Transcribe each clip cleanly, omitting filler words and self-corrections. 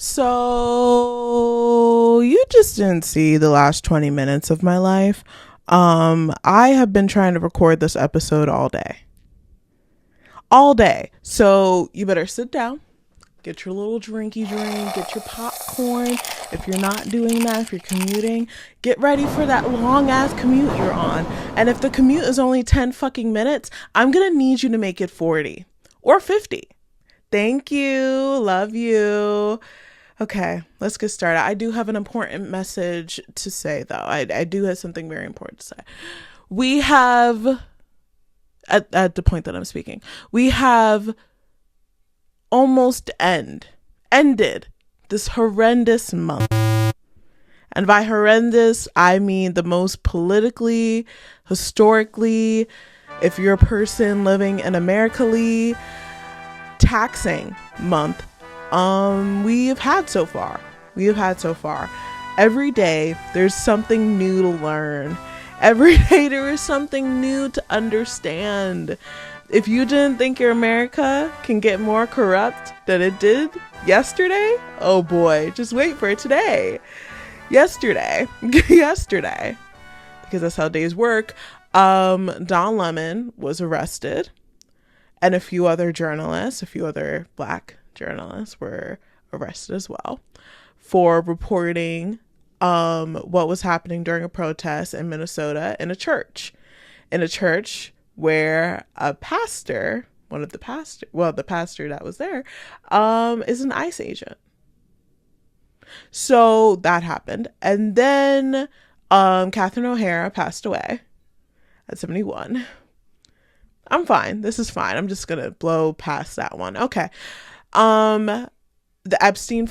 So you just didn't see the last 20 minutes of my life. I have been trying to record this episode all day. All day. So you better sit down, get your little drinky drink, get your popcorn. If you're not doing that, if you're commuting, get ready for that long ass commute you're on. And if the commute is only 10 fucking minutes, I'm gonna need you to make it 40 or 50. Thank you. Love you. Okay, let's get started. I do have an important message to say, though. I do have something very important to say. We have, at the point that I'm speaking, we have almost ended this horrendous month. And by horrendous, I mean the most politically, historically, if you're a person living in America, taxing month we have had so far. Every day there's something new to learn. Every day there is something new to understand. If you didn't think your America can get more corrupt than it did yesterday, oh boy, just wait for it today. Yesterday, because that's how days work. Don Lemon was arrested, and a few other black journalists were arrested as well for reporting what was happening during a protest in Minnesota in a church where the pastor that was there is an ICE agent. So that happened. And then Catherine O'Hara passed away at 71. I'm fine. This is fine. I'm just going to blow past that one. Okay. The more Epstein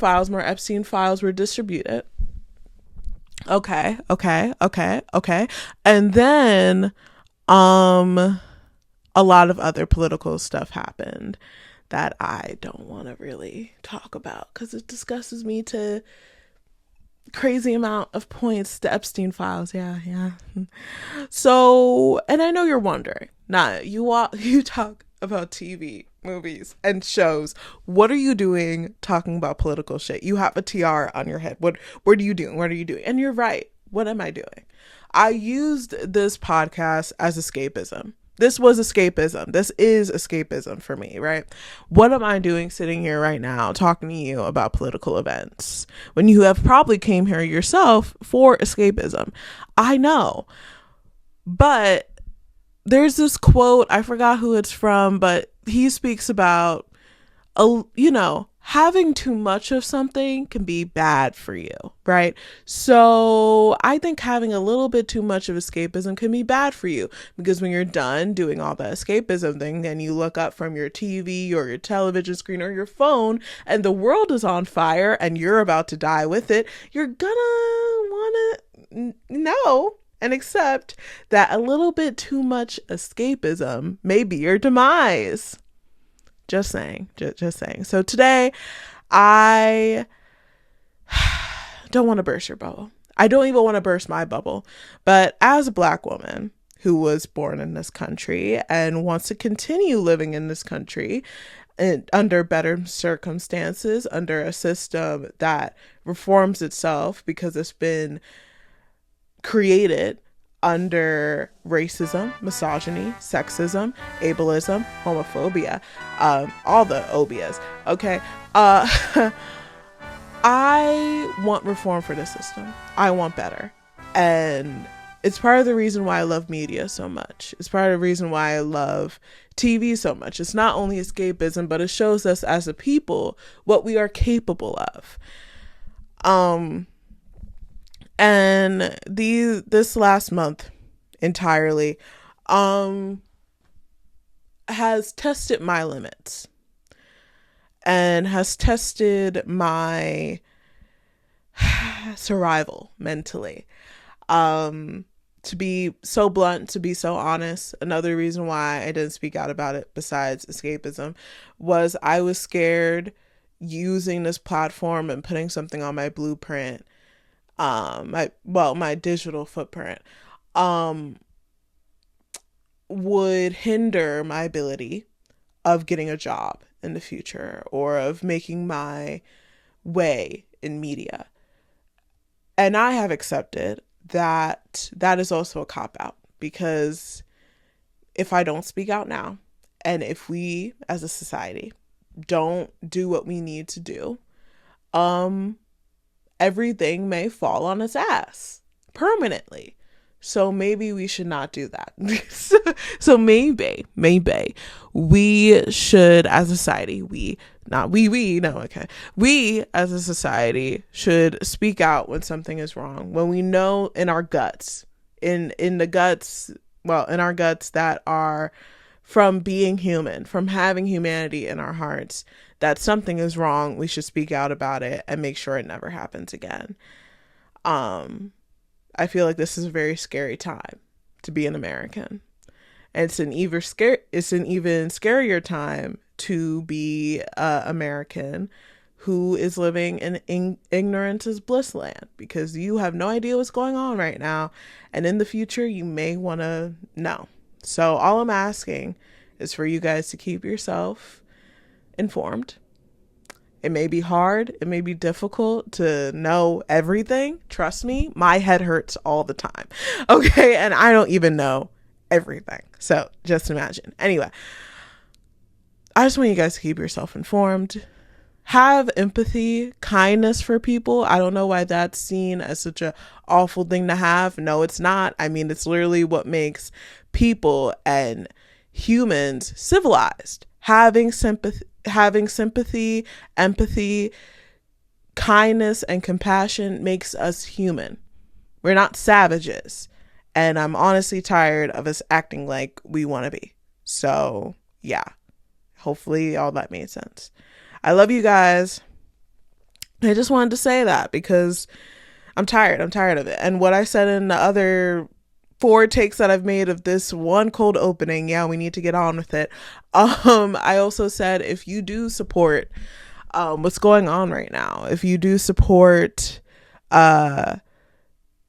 files were distributed. Okay. And then, a lot of other political stuff happened that I don't want to really talk about because it disgustes me to crazy amount of points. The Epstein files. Yeah. So, and I know you're wondering, you talk about TV, movies, and shows. What are you doing talking about political shit? You have a tiara on your head. What are you doing? And you're right. What am I doing? I used this podcast as escapism. This was escapism. This is escapism for me, right? What am I doing sitting here right now talking to you about political events when you have probably came here yourself for escapism? I know. But there's this quote, I forgot who it's from, but he speaks about, having too much of something can be bad for you, right? So I think having a little bit too much of escapism can be bad for you, because when you're done doing all the escapism thing, then you look up from your TV or your television screen or your phone and the world is on fire and you're about to die with it. You're gonna want to know and accept that a little bit too much escapism may be your demise. Just saying. So today, I don't want to burst your bubble. I don't even want to burst my bubble. But as a Black woman who was born in this country and wants to continue living in this country under better circumstances, under a system that reforms itself because it's been created under racism, misogyny, sexism, ableism, homophobia, all the obias. Okay. I want reform for the system. I want better. And it's part of the reason why I love media so much. It's part of the reason why I love TV so much. It's not only escapism, but it shows us as a people what we are capable of. And this last month entirely has tested my limits and has tested my survival mentally. To be so blunt, to be so honest, another reason why I didn't speak out about it besides escapism was I was scared using this platform and putting something on my blueprint, my digital footprint, would hinder my ability of getting a job in the future or of making my way in media. And I have accepted that that is also a cop-out, because if I don't speak out now, and if we as a society don't do what we need to do, everything may fall on its ass permanently. So maybe we should not do that. So maybe we should, as a society, we as a society should speak out when something is wrong, when we know in our guts, in our guts that are from being human, from having humanity in our hearts, that something is wrong. We should speak out about it and make sure it never happens again. I feel like this is a very scary time to be an American. And it's an even scarier time to be an American who is living in ignorance is bliss land, because you have no idea what's going on right now. And in the future, you may want to know. So all I'm asking is for you guys to keep yourself informed. It may be hard. It may be difficult to know everything. Trust me, my head hurts all the time. Okay. And I don't even know everything. So just imagine. Anyway, I just want you guys to keep yourself informed. Have empathy, kindness for people. I don't know why that's seen as such a awful thing to have. No, it's not. I mean, it's literally what makes people and humans civilized. Having sympathy, empathy, kindness, and compassion makes us human. We're not savages. And I'm honestly tired of us acting like we want to be. So, yeah. Hopefully all that made sense. I love you guys. I just wanted to say that because I'm tired. I'm tired of it. And what I said in the other 4 takes that I've made of this one cold opening, yeah, we need to get on with it. I also said, if you do support what's going on right now, if you do support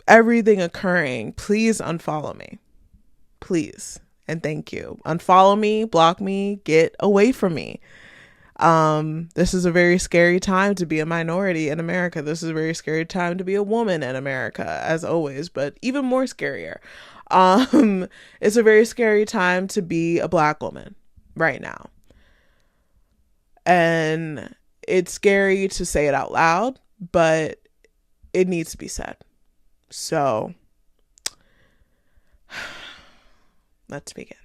everything occurring, please unfollow me. Please. And thank you. Unfollow me, block me, get away from me. This is a very scary time to be a minority in America. This is a very scary time to be a woman in America, as always, but even more scarier. It's a very scary time to be a Black woman right now. And it's scary to say it out loud, but it needs to be said. So let's begin.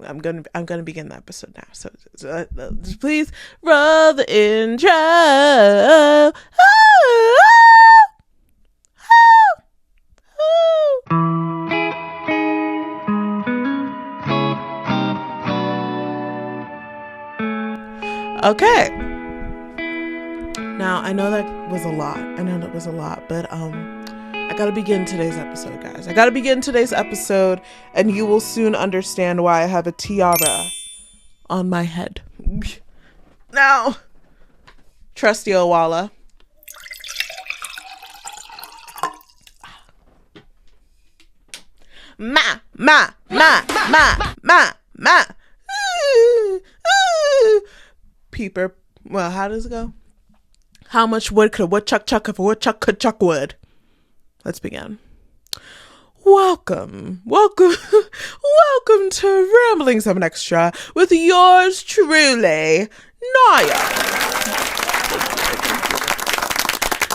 I'm gonna begin the episode now. So please roll the intro. Okay. Now I know that was a lot. But I gotta begin today's episode, guys. I gotta begin today's episode, and you will soon understand why I have a tiara on my head. Now, trusty Owala. Ma. Peeper. Well, how does it go? How much wood could a woodchuck chuck if a woodchuck could chuck wood? Let's begin. Welcome to Ramblings of an Extra with yours truly, Nyah.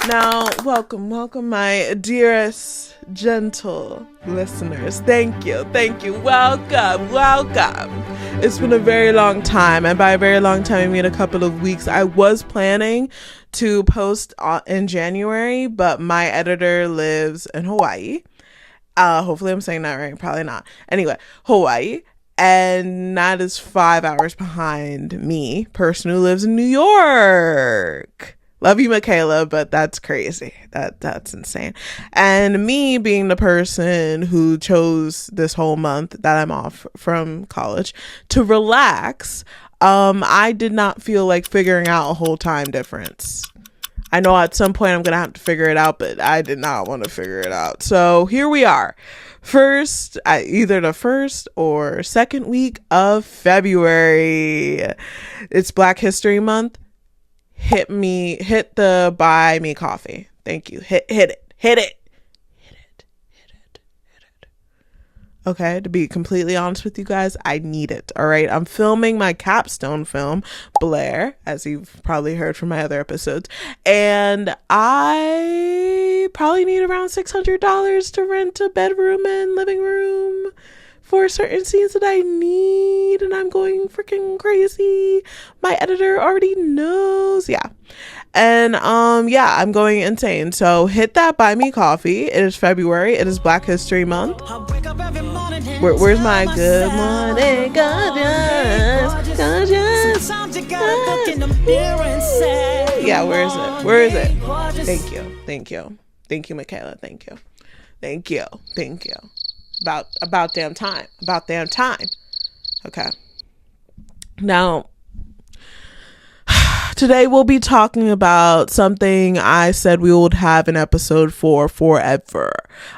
Now, welcome, my dearest, gentle listeners. Thank you, welcome. It's been a very long time, and by a very long time, I mean a couple of weeks. I was planning to post in January, but my editor lives in Hawaii. Hopefully I'm saying that right. Probably not. Anyway, Hawaii. And that is 5 hours behind me, person who lives in New York. Love you, Mikaela, but that's crazy. That's insane. And me being the person who chose this whole month that I'm off from college to relax, I did not feel like figuring out a whole time difference. I know at some point I'm going to have to figure it out, but I did not want to figure it out. So here we are. either the first or second week of February. It's Black History Month. Hit the buy me coffee. Thank you. Hit it. Okay, to be completely honest with you guys, I need it. All right, I'm filming my capstone film, Blair, as you've probably heard from my other episodes, and I probably need around $600 to rent a bedroom and living room for certain scenes that I need, and I'm going freaking crazy. My editor already knows. Yeah. And yeah, I'm going insane. So hit that buy me coffee. It is February. It is Black History Month. Where's my good morning, gorgeous? Yeah, where is it? Thank you, Mikaela. Thank you. About damn time. Okay. Now, today we'll be talking about something I said we would have an episode for forever.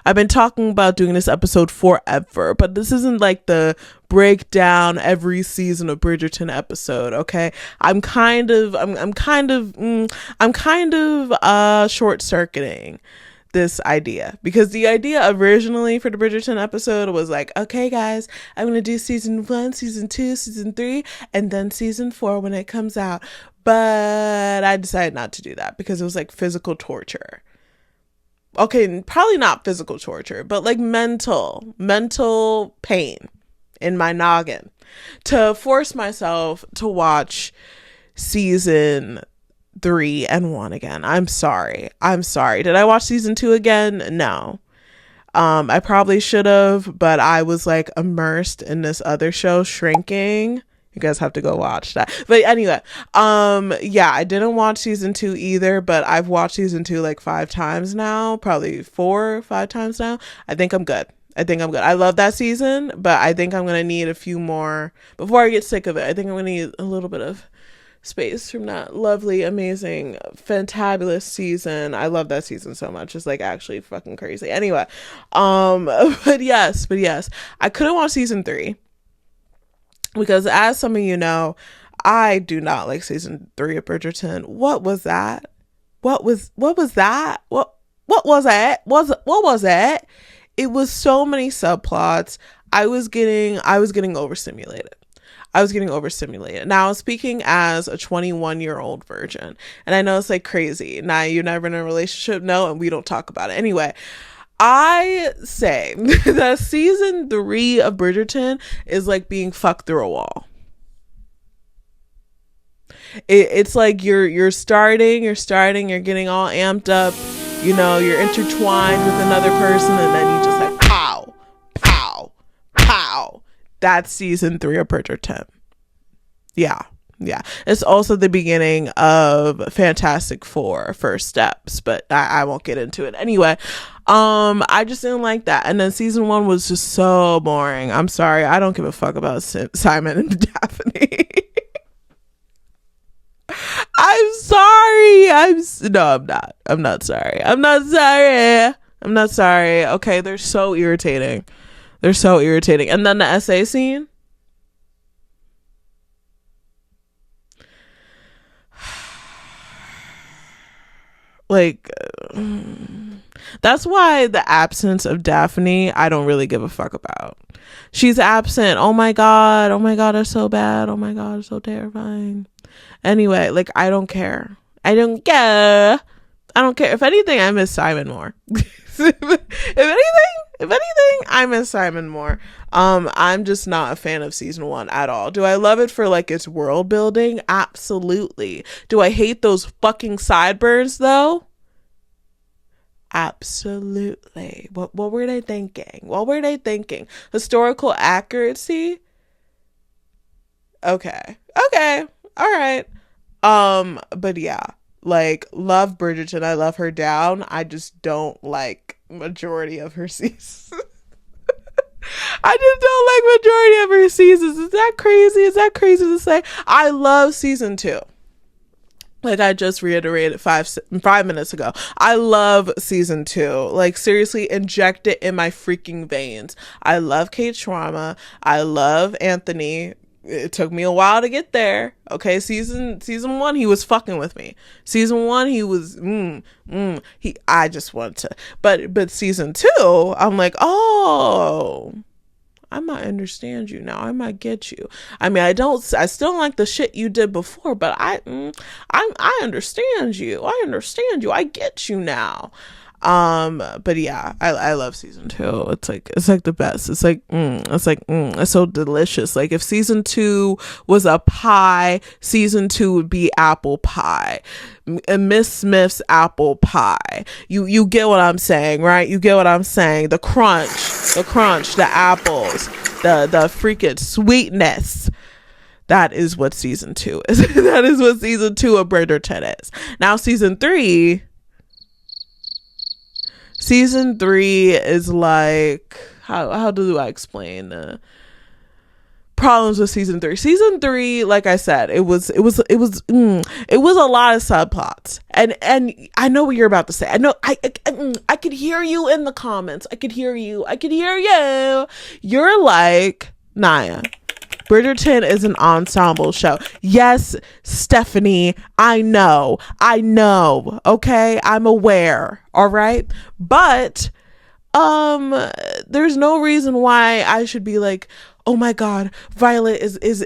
I've been talking about doing this episode forever, but this isn't like the breakdown every season of Bridgerton episode, okay? I'm kind of short-circuiting this idea, because the idea originally for the Bridgerton episode was like, okay guys, I'm gonna do season 1, season 2, season 3, and then season 4 when it comes out. But I decided not to do that because it was like physical torture. Okay, probably not physical torture, but like mental pain in my noggin to force myself to watch season 3 and 1 again. I'm sorry. Did I watch season 2 again? No. I probably should have, but I was like immersed in this other show, Shrinking. You guys have to go watch that. But anyway, yeah, I didn't watch season 2 either, but I've watched season 2 like 5 times now, probably 4 or 5 times now. I think I'm good. I love that season, but I think I'm going to need a few more before I get sick of it. I think I'm going to need a little bit of space from that lovely, amazing, fantabulous season. I love that season so much. It's like actually fucking crazy. Anyway, but yes, I couldn't watch season 3 because, as some of you know, I do not like season 3 of Bridgerton. What was that? What was that? What was that? It was so many subplots. I was getting overstimulated. Now, speaking as a 21-year-old virgin, and I know it's like crazy. Now, you're never in a relationship? No, and we don't talk about it. Anyway, I say that season 3 of Bridgerton is like being fucked through a wall. It's like you're starting, you're getting all amped up, you know, you're intertwined with another person, and then you just like pow, pow, pow. That's season 3 of Bridgerton. Yeah. It's also the beginning of Fantastic Four First Steps, but I won't get into it. Anyway, I just didn't like that. And then season 1 was just so boring. I'm sorry. I don't give a fuck about Simon and Daphne. I'm sorry. I'm not sorry. Okay, they're so irritating. And then the essay scene. Like, that's why the absence of Daphne, I don't really give a fuck about. She's absent. Oh my god, it's so bad. Oh my god, it's so terrifying. Anyway, like, I don't care. If anything, I miss Simon more. If anything, I miss Simon more. I'm just not a fan of season 1 at all. Do I love it for like its world building? Absolutely. Do I hate those fucking sideburns though? Absolutely. What were they thinking? Historical accuracy? Okay. All right. But yeah. Like, love Bridgerton. I love her down. I just don't like majority of her seasons. Is that crazy? To say? I love season 2. Like I just reiterated 5 minutes ago, I love season 2. Like seriously, inject it in my freaking veins. I love Kate Schwama. I love Anthony. It took me a while to get there. Okay, season 1, he was fucking with me. Season 1, he was I just wanted to. But season 2, I'm like, oh, I might understand you now. I might get you. I mean, I still don't like the shit you did before, but I understand you. I understand you. I get you now. But yeah, I love season 2. It's like the best. It's so delicious. Like if season 2 was a pie, season 2 would be apple pie. Miss Smith's apple pie. You get what I'm saying, right? You get what I'm saying. The crunch, the apples, the freaking sweetness. That is what season 2 is. That is what season 2 of Bridgerton is. Now season 3 is like, how do I explain the problems with season 3? Season 3, like I said, it was a lot of subplots, and I know what you're about to say. I know I could hear you in the comments. I could hear you. You're like, Nyah, Bridgerton is an ensemble show. Yes, Stephanie, I know. Okay, I'm aware. All right, but there's no reason why I should be like, oh my God, Violet is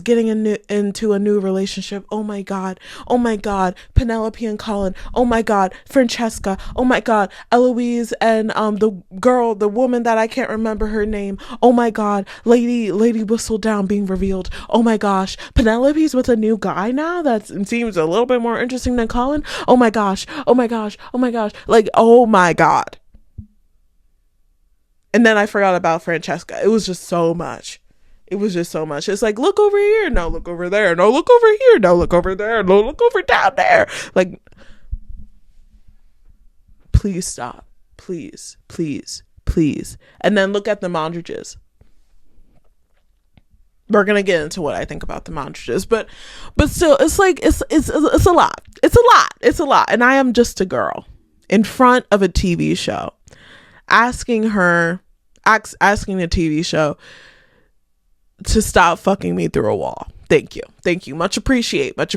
getting into a new relationship. Oh my God, Penelope and Colin. Oh my God, Francesca. Oh my God, Eloise and the woman that I can't remember her name. Oh my God, Lady Whistledown being revealed. Oh my gosh, Penelope's with a new guy now that seems a little bit more interesting than Colin. Oh my gosh. Like, oh my God. And then I forgot about Francesca. It was just so much. It's like, look over here. No, look over there. No, look over here. No, look over there. No, look over down there. Like, please stop. Please. And then look at the Mondridges. We're going to get into what I think about the Mondridges. But still, it's like, it's a lot. It's a lot. And I am just a girl in front of a TV show, asking the TV show to stop fucking me through a wall. Thank you. Much appreciate. But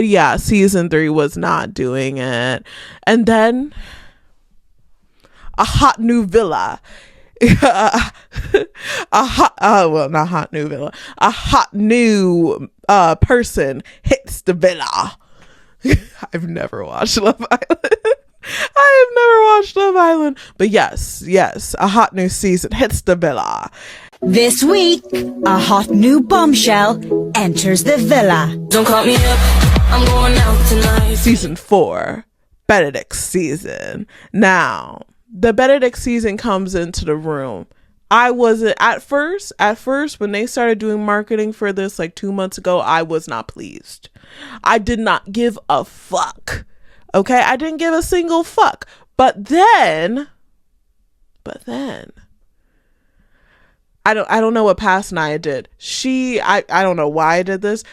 yeah, season 3 was not doing it. And then a hot new villa. Not hot new villa. A hot new person hits the villa. I've never watched Love Island. But yes, a hot new season hits the villa. This week, a hot new bombshell enters the villa. Don't call me up, I'm going out tonight. Season 4, Benedict's season. Now, the Benedict season comes into the room. I wasn't at first when they started doing marketing for this like 2 months ago, I was not pleased. I did not give a fuck. Okay, I didn't give a single fuck. But then I don't know what past Nyah did. I don't know why I did this.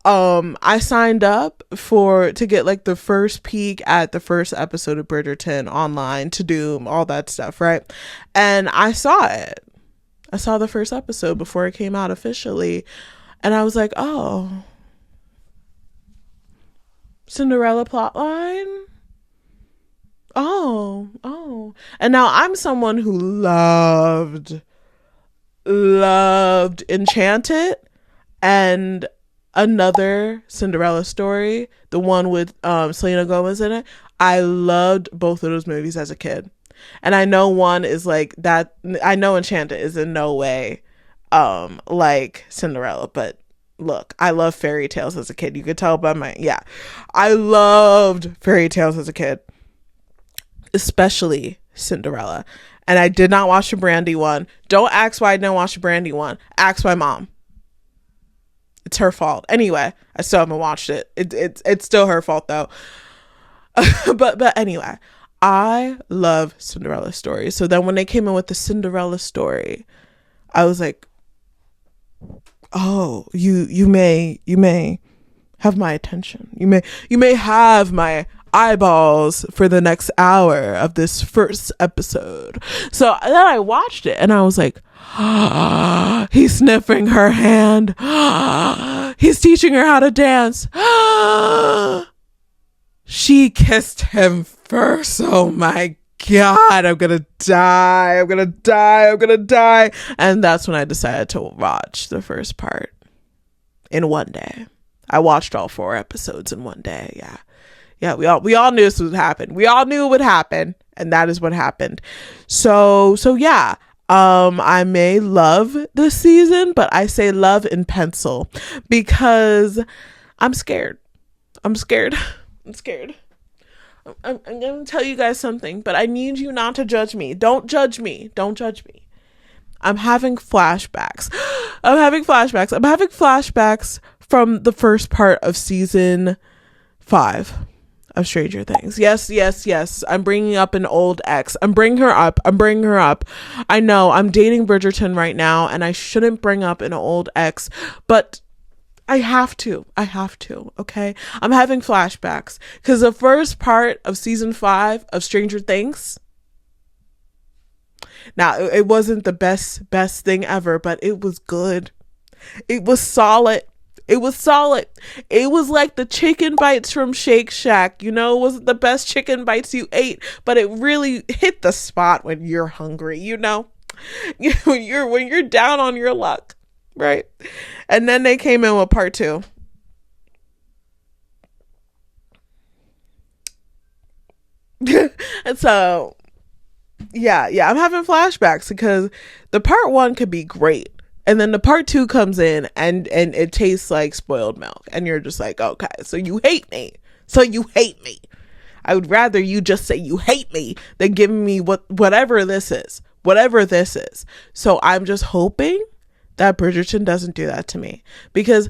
I signed up to get like the first peek at the first episode of Bridgerton online, to Doom, all that stuff, right? And I saw it. I saw the first episode before it came out officially, and I was like, oh, Cinderella plotline. Oh. And now I'm someone who loved Enchanted and another Cinderella story, the one with Selena Gomez in it. I loved both of those movies as a kid. And I know one is like that. I know Enchanted is in no way like Cinderella, but look, I love fairy tales as a kid. You could tell by I loved fairy tales as a kid, especially Cinderella. And I did not watch the Brandy one. Don't ask why I didn't watch the Brandy one. Ask my mom. It's her fault. Anyway, I still haven't watched it. It's still her fault though. but anyway, I love Cinderella stories. So then when they came in with the Cinderella story, I was like, oh, you may have my attention. You may have my eyeballs for the next hour of this first episode. So then I watched it and I was like, he's sniffing her hand. He's teaching her how to dance. She kissed him first. Oh my God, I'm gonna die. And that's when I decided to watch the first part in one day. I watched all 4 episodes in one day. Yeah, we all knew this would happen. We all knew it would happen, and that is what happened. So yeah. I may love this season, but I say love in pencil because I'm scared. I'm scared. I'm going to tell you guys something, but I need you not to judge me. Don't judge me. I'm having flashbacks. I'm having flashbacks from the first part of season 5 of Stranger Things. Yes. I'm bringing up an old ex. I'm bringing her up. I know I'm dating Bridgerton right now and I shouldn't bring up an old ex, but I have to, okay? I'm having flashbacks because the first part of season 5 of Stranger Things, now it wasn't the best thing ever, but it was good. It was solid. It was like the chicken bites from Shake Shack. You know, it wasn't the best chicken bites you ate, but it really hit the spot when you're hungry, you know? when you're down on your luck, right? And then they came in with part 2. And so, yeah, I'm having flashbacks because the part 1 could be great. And then the part 2 comes in and it tastes like spoiled milk. And you're just like, okay, so you hate me. I would rather you just say you hate me than give me whatever this is. So I'm just hoping that Bridgerton doesn't do that to me. Because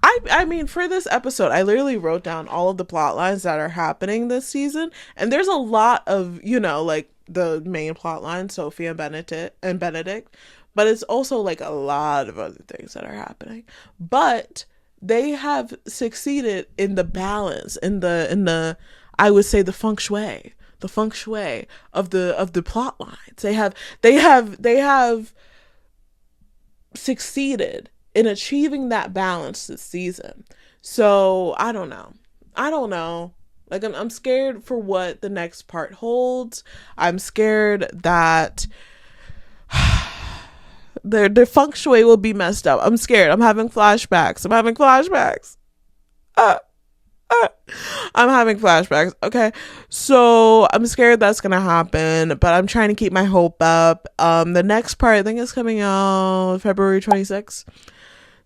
I mean, for this episode, I literally wrote down all of the plot lines that are happening this season. And there's a lot of, you know, like the main plot line, Sophie and Benedict. But it's also like a lot of other things that are happening. But they have succeeded in the balance, in the I would say the feng shui of the plot lines. They have succeeded in achieving that balance this season. So I don't know. Like I'm scared for what the next part holds. I'm scared that their feng shui will be messed up. I'm scared. I'm having flashbacks. I'm having flashbacks. Okay. So I'm scared that's going to happen, but I'm trying to keep my hope up. The next part, I think, is coming out February 26th.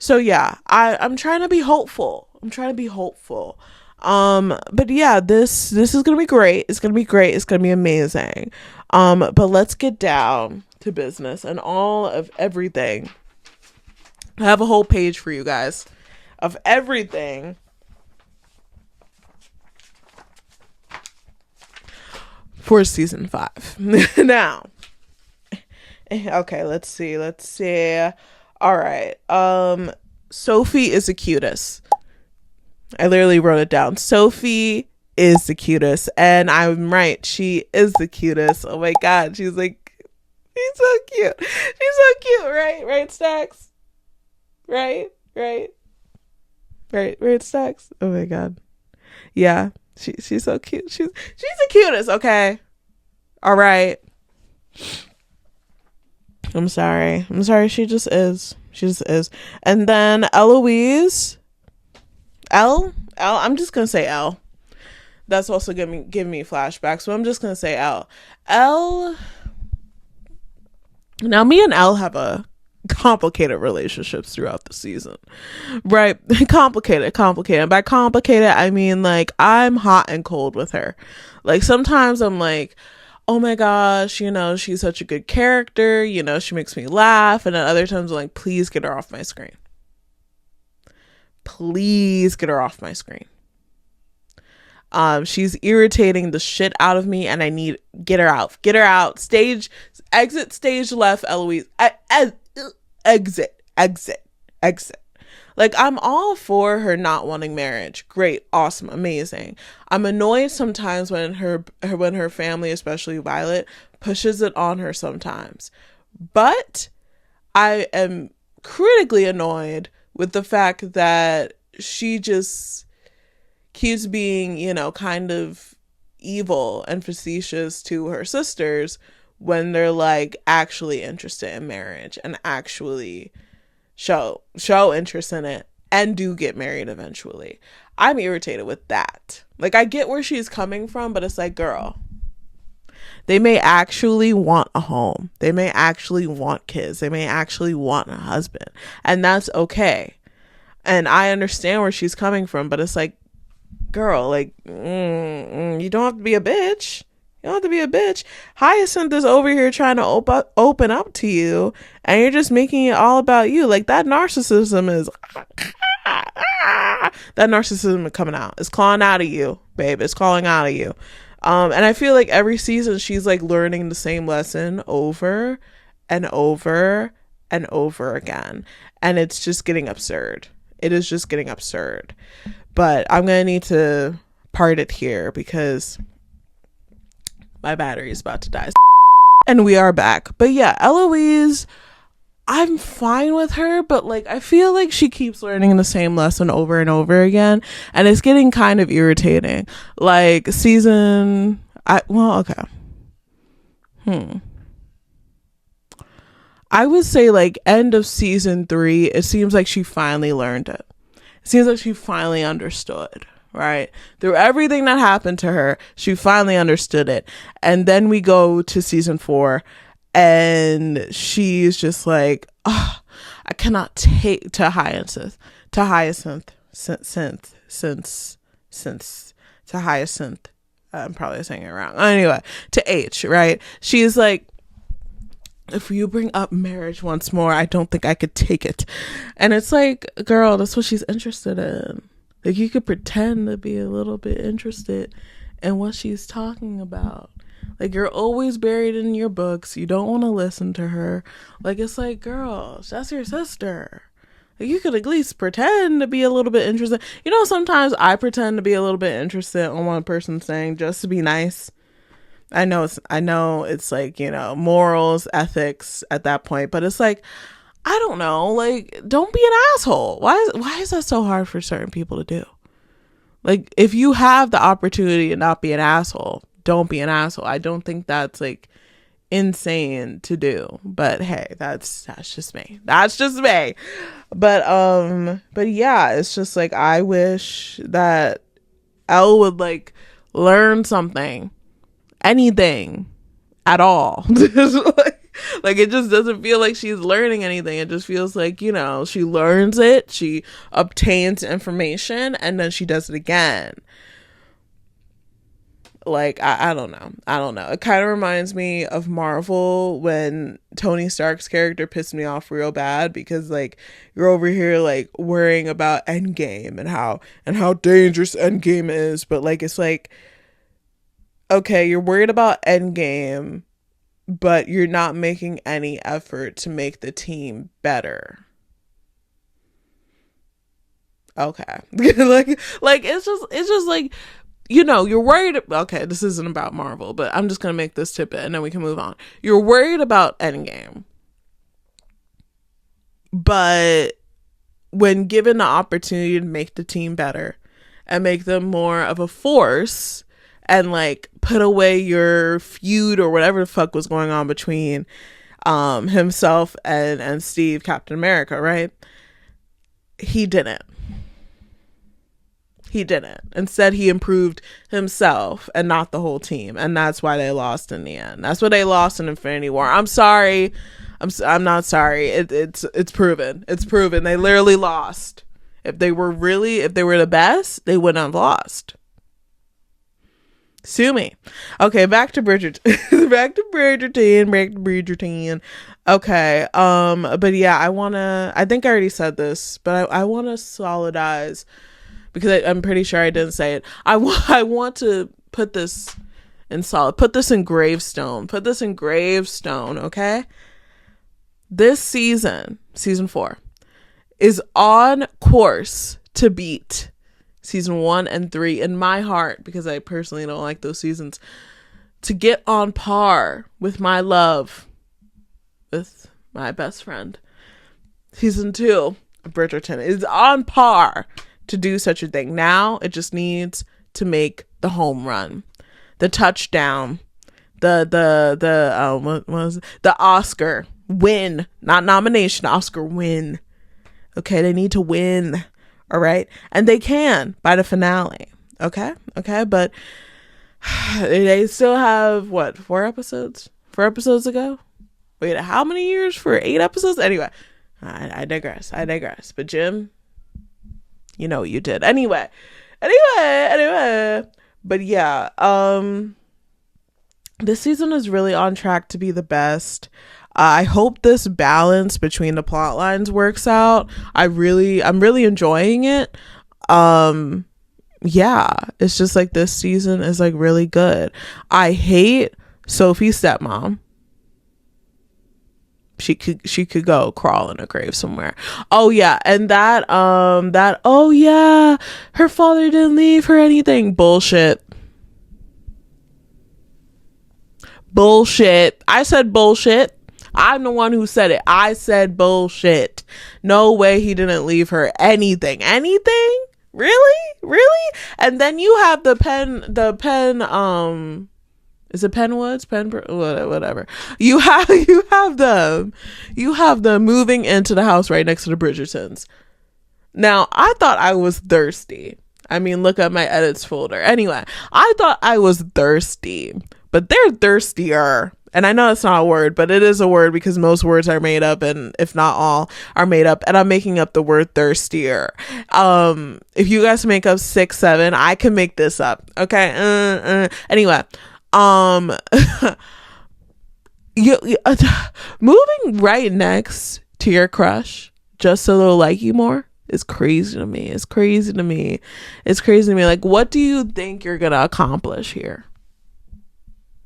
So yeah, I'm trying to be hopeful. But yeah, this is going to be great. It's going to be amazing. But let's get down to business and all of everything. I have a whole page for you guys of everything for season 5. Now, okay, let's see. All right. Sophie is the cutest. I literally wrote it down. Sophie is the cutest, and I'm right. She is the cutest. Oh my God, she's so cute. Right, Stacks? Right, Stacks? Oh my God. Yeah, she's so cute. She's the cutest, okay? All right. I'm sorry. She just is. And then Eloise. I'm just gonna say L. That's also giving me flashbacks, so I'm just gonna say L. Now, me and Elle have a complicated relationships throughout the season, right? Complicated. And by complicated, I mean, like, I'm hot and cold with her. Like, sometimes I'm like, oh my gosh, you know, she's such a good character, you know, she makes me laugh. And then other times I'm like, please get her off my screen. She's irritating the shit out of me, and I need get her out. Exit stage left, Eloise. Exit. Like, I'm all for her not wanting marriage. Great, awesome, amazing. I'm annoyed sometimes when her family, especially Violet, pushes it on her sometimes. But I am critically annoyed with the fact that she just keeps being, kind of evil and facetious to her sisters when they're like actually interested in marriage and actually show interest in it and do get married eventually. I'm irritated with that. Like, I get where she's coming from, but it's like, girl, they may actually want a home. They may actually want kids. They may actually want a husband. And that's okay. And I understand where she's coming from, but it's like, girl, like, you don't have to be a bitch. You don't have to be a bitch. Hyacinth is over here trying to open up to you, and you're just making it all about you. Like, that narcissism is coming out. It's clawing out of you, babe. It's calling out of you. And I feel like every season she's like learning the same lesson over and over and over again. And it's just getting absurd. It is just getting absurd. But I'm going to need to part it here because my battery is about to die. And we are back. But yeah, Eloise, I'm fine with her, but like, I feel like she keeps learning the same lesson over and over again. And it's getting kind of irritating. Like, okay. I would say like end of season 3, it seems like she finally learned it. It seems like she finally understood, right? Through everything that happened to her, she finally understood it. And then we go to season 4 and she's just like, oh, I cannot take to Hyacinth, I'm probably saying it wrong. Anyway, to H, right? She's like, if you bring up marriage once more, I don't think I could take it. And it's like, girl, that's what she's interested in. Like, you could pretend to be a little bit interested in what she's talking about. Like, you're always buried in your books. You don't want to listen to her. Like, it's like, girl, that's your sister. Like, you could at least pretend to be a little bit interested. Sometimes I pretend to be a little bit interested on one person's saying just to be nice. I know it's like, morals, ethics at that point, but it's like, I don't know, like, don't be an asshole. Why is that so hard for certain people to do? Like, if you have the opportunity to not be an asshole, don't be an asshole. I don't think that's like insane to do, but hey, that's just me. But yeah, it's just like, I wish that Elle would like learn something, anything at all. like it just doesn't feel like she's learning anything. It just feels like, she learns it, she obtains information, and then she does it again. Like, I don't know. It kind of reminds me of Marvel when Tony Stark's character pissed me off real bad because, like, you're over here, like, worrying about Endgame and how dangerous Endgame is. But, like, it's like, okay, you're worried about Endgame, but you're not making any effort to make the team better. Okay. like, it's just like, you're worried. Okay, this isn't about Marvel, but I'm just going to make this tidbit and then we can move on. You're worried about Endgame. But when given the opportunity to make the team better and make them more of a force and like put away your feud or whatever the fuck was going on between himself and Steve, Captain America, right? He didn't. Instead, he improved himself and not the whole team. And that's why they lost in the end. That's why they lost in Infinity War. I'm sorry. I'm not sorry. It's proven. It's proven. They literally lost. If they were the best, they wouldn't have lost. Sue me. Okay, back to Bridgerton. back to Bridgerton. Okay. But yeah, I think I already said this, but I want to solidize, because I'm pretty sure I didn't say it. I want to put this in gravestone. Put this in gravestone, okay? This season 4, is on course to beat season 1 and 3 in my heart, because I personally don't like those seasons, to get on par with my love with my best friend. Season 2 of Bridgerton is on par to do such a thing. Now it just needs to make the home run, the touchdown, what was it? The Oscar win, not nomination, Oscar win. Okay, they need to win. All right, and they can by the finale. Okay, but they still have what, 4 episodes? 4 episodes ago. Wait, how many years for 8 episodes? Anyway, I digress. But Jim, you know what you did. Anyway. But yeah, this season is really on track to be the best. I hope this balance between the plot lines works out. I'm really enjoying it. Yeah, it's just like this season is like really good. I hate Sophie's stepmom. She could go crawl in a grave somewhere. Oh yeah, and that oh yeah, her father didn't leave her anything. Bullshit. I said bullshit. I'm the one who said it. I said bullshit. No way he didn't leave her anything. Really? And then you have the pen is it Penwoods? Whatever. You have them moving into the house right next to the Bridgertons. Now, I thought I was thirsty. I mean, look at my edits folder. Anyway, I thought I was thirsty, but they're thirstier. And I know it's not a word, but it is a word because most words are made up, and if not all are made up, and I'm making up the word thirstier. If you guys make up 6, 7, I can make this up. Okay. Anyway, moving right next to your crush just so they'll like you more is crazy to me. It's crazy to me. Like, what do you think you're gonna accomplish here?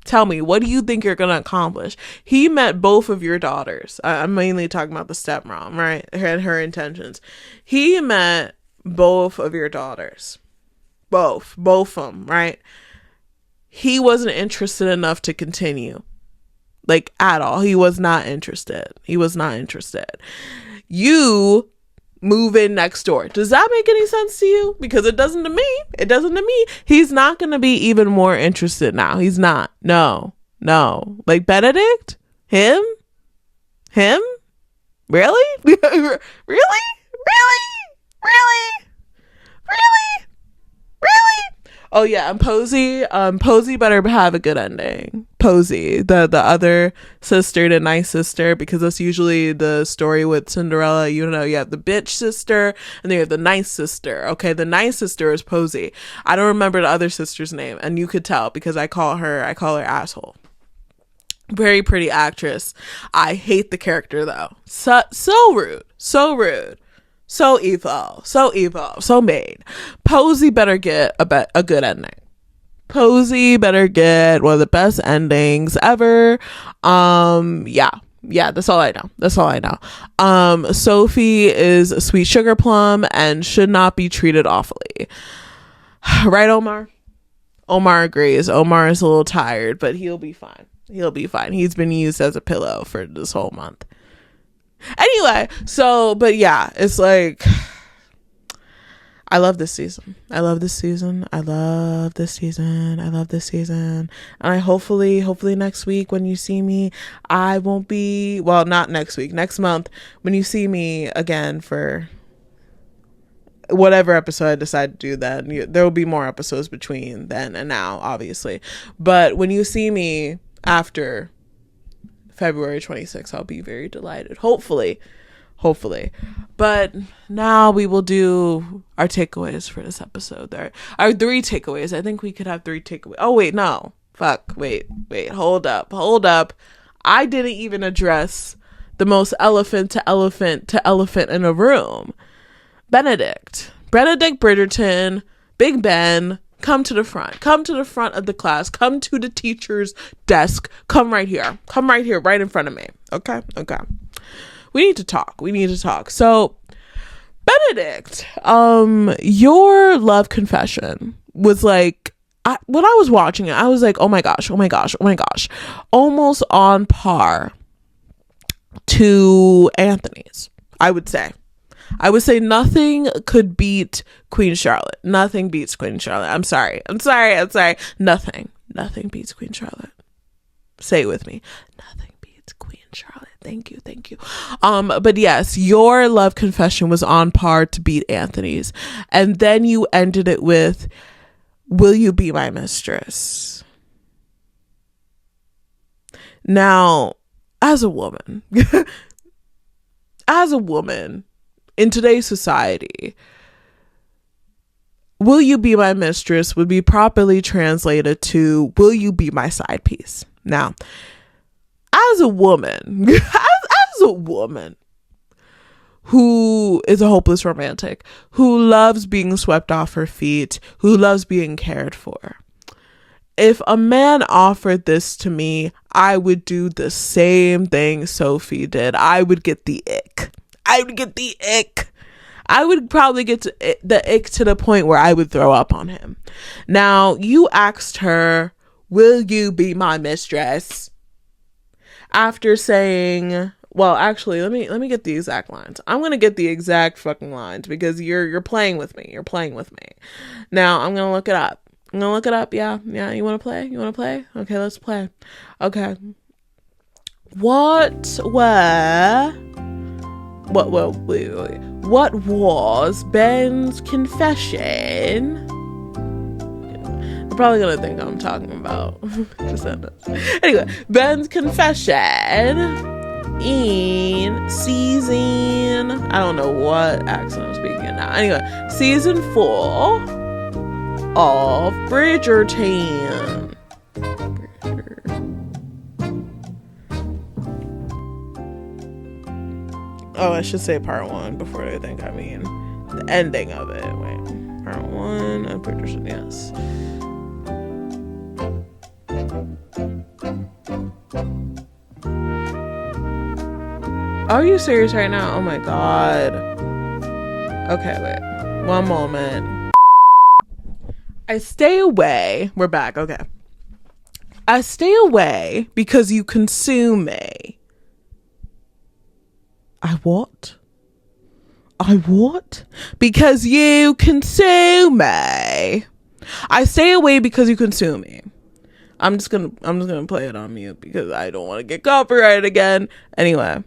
Tell me, what do you think you're gonna accomplish? He met both of your daughters. I'm mainly talking about the stepmom, right? Her intentions. He met both of your daughters. Both of them, right? He wasn't interested enough to continue. Like, at all. He was not interested. You move in next door. Does that make any sense to you? Because it doesn't to me. He's not going to be even more interested now. He's not. No. Like Benedict? Him? Really? Really? Oh yeah, and Posey better have a good ending. Posey, the other sister, the nice sister, because that's usually the story with Cinderella. You know, you have the bitch sister and then you have the nice sister. Okay, the nice sister is Posey. I don't remember the other sister's name, and you could tell because I call her asshole. Very pretty actress. I hate the character though. So rude. So evil, so mean. Posey better get a good ending. Posey better get one of the best endings ever. Yeah, that's all I know. Sophie is a sweet sugar plum and should not be treated awfully. Right, Omar? Omar agrees. Omar is a little tired, but he'll be fine. He's been used as a pillow for this whole month. Anyway, but yeah, it's like, I love this season. And I hopefully next week when you see me, I won't be, well, not next week, next month, when you see me again for whatever episode I decide to do then, there will be more episodes between then and now, obviously. But when you see me after February 26th, I'll be very delighted. Hopefully. But now we will do our takeaways for this episode. There are 3 takeaways. I think we could have 3 takeaways. Oh, wait, no. Fuck. Wait. Hold up. I didn't even address the most elephant to elephant in a room. Benedict Bridgerton, Big Ben, come to the front of the class, come to the teacher's desk, come right here, right in front of me. Okay. We need to talk. So Benedict, your love confession was like, when I was watching it, I was like, oh my gosh, almost on par to Anthony's. I would say nothing could beat Queen Charlotte. Nothing beats Queen Charlotte. I'm sorry. Nothing beats Queen Charlotte. Say it with me. Nothing beats Queen Charlotte. Thank you. But yes, your love confession was on par to beat Anthony's. And then you ended it with, will you be my mistress? Now, as a woman in today's society, will you be my mistress would be properly translated to, will you be my side piece? Now, as a woman, as a woman who is a hopeless romantic, who loves being swept off her feet, who loves being cared for, if a man offered this to me, I would do the same thing Sophie did. I would get the ick. I would probably get to the ick to the point where I would throw up on him. Now, you asked her, will you be my mistress? After saying, well, actually, let me get the exact lines. I'm going to get the exact fucking lines because you're playing with me. Now, I'm going to look it up. Yeah. You want to play? Okay, let's play. Okay. What was Ben's confession? They're probably gonna think I'm talking about just that. Anyway, Ben's confession in season, I don't know what accent I'm speaking in now. Anyway, season 4 of Bridgerton. Oh, I should say part 1 before they think I mean the ending of it. Wait, part 1 of Bridgerton, yes. Are you serious right now? Oh my god. Okay, wait. One moment. I stay away. We're back. Okay. I stay away because you consume me. I what? Because you consume me. I stay away because you consume me. I'm just gonna play it on mute because I don't want to get copyrighted again. Anyway,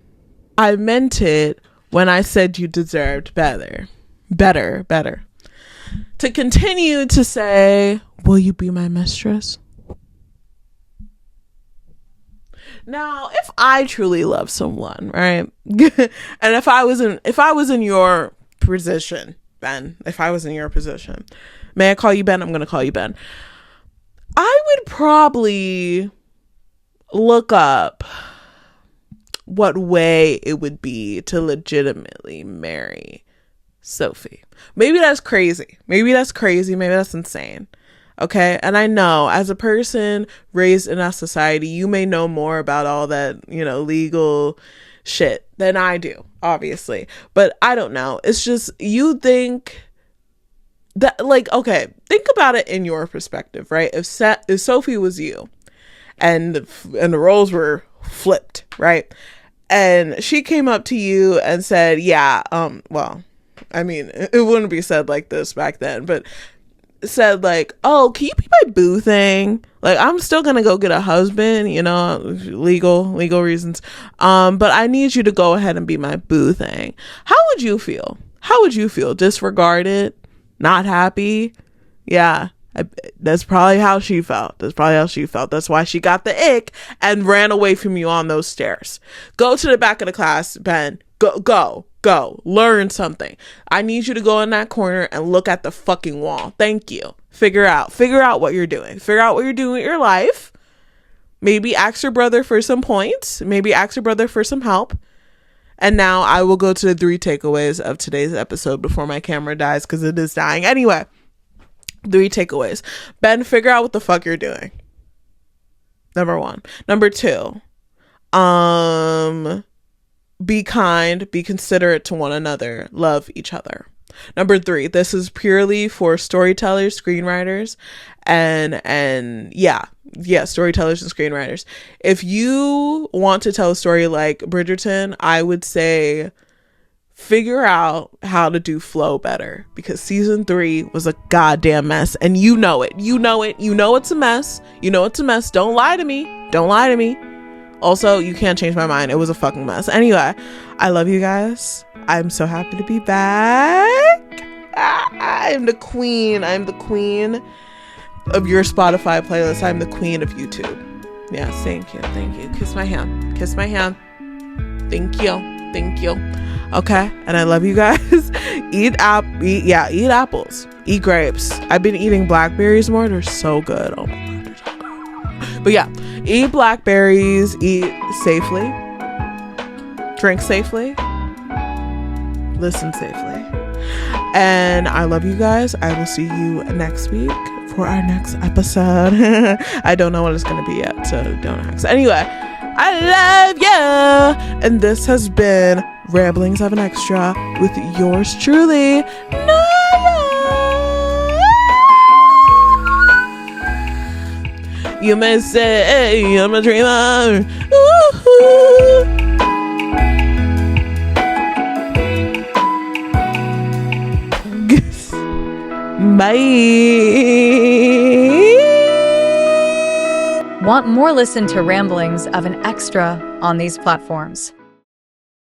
I meant it when I said you deserved better. To continue to say, will you be my mistress? Now, if I truly love someone, right? And if I was in your position, Ben, if I was in your position, may I call you Ben? I'm going to call you Ben. I would probably look up what way it would be to legitimately marry Sophie. Maybe that's crazy. Maybe that's insane. Okay. And I know as a person raised in our society, you may know more about all that, legal shit than I do, obviously. But I don't know. It's just, you think that, okay, think about it in your perspective, right? If Sophie was you and the roles were flipped, right? And she came up to you and said, yeah, well, I mean, it wouldn't be said like this back then, but said oh, can you be my boo thing? I'm still gonna go get a husband, legal reasons. But I need you to go ahead and be my boo thing. How would you feel? Disregarded? Not happy? Yeah. That's probably how she felt. That's why she got the ick and ran away from you on those stairs. Go to the back of the class, Ben. Go. Learn something. I need you to go in that corner and look at the fucking wall. Thank you. Figure out what you're doing. Figure out what you're doing with your life. Maybe ask your brother for some points. Maybe ask your brother for some help. And now I will go to the 3 takeaways of today's episode before my camera dies, because it is dying. Anyway, 3 takeaways. Ben, figure out what the fuck you're doing. Number 1. Number 2. be kind, be considerate to one another, love each other. Number 3, this is purely for storytellers, screenwriters, and storytellers and screenwriters. If you want to tell a story like Bridgerton, I would say figure out how to do flow better, because season 3 was a goddamn mess, and you know it. You know it's a mess. Don't lie to me. Also, you can't change my mind. It was a fucking mess. Anyway, I love you guys. I'm so happy to be back. I'm the queen of your Spotify playlist. I'm the queen of YouTube. Yes, thank you. Kiss my hand. Thank you. Okay, and I love you guys. Eat apples. Eat grapes. I've been eating blackberries more. They're so good. Oh my god, they're so good. But yeah, eat blackberries. Eat safely. Drink safely. Listen safely. And I love you guys. I will see you next week for our next episode. I don't know what it's going to be yet, so don't ask. Anyway, I love you. And this has been Ramblings of an Extra with yours truly, Nyah. You may say I'm a dreamer. Ooh. Bye. Want more? Listen to Ramblings of an Extra on these platforms.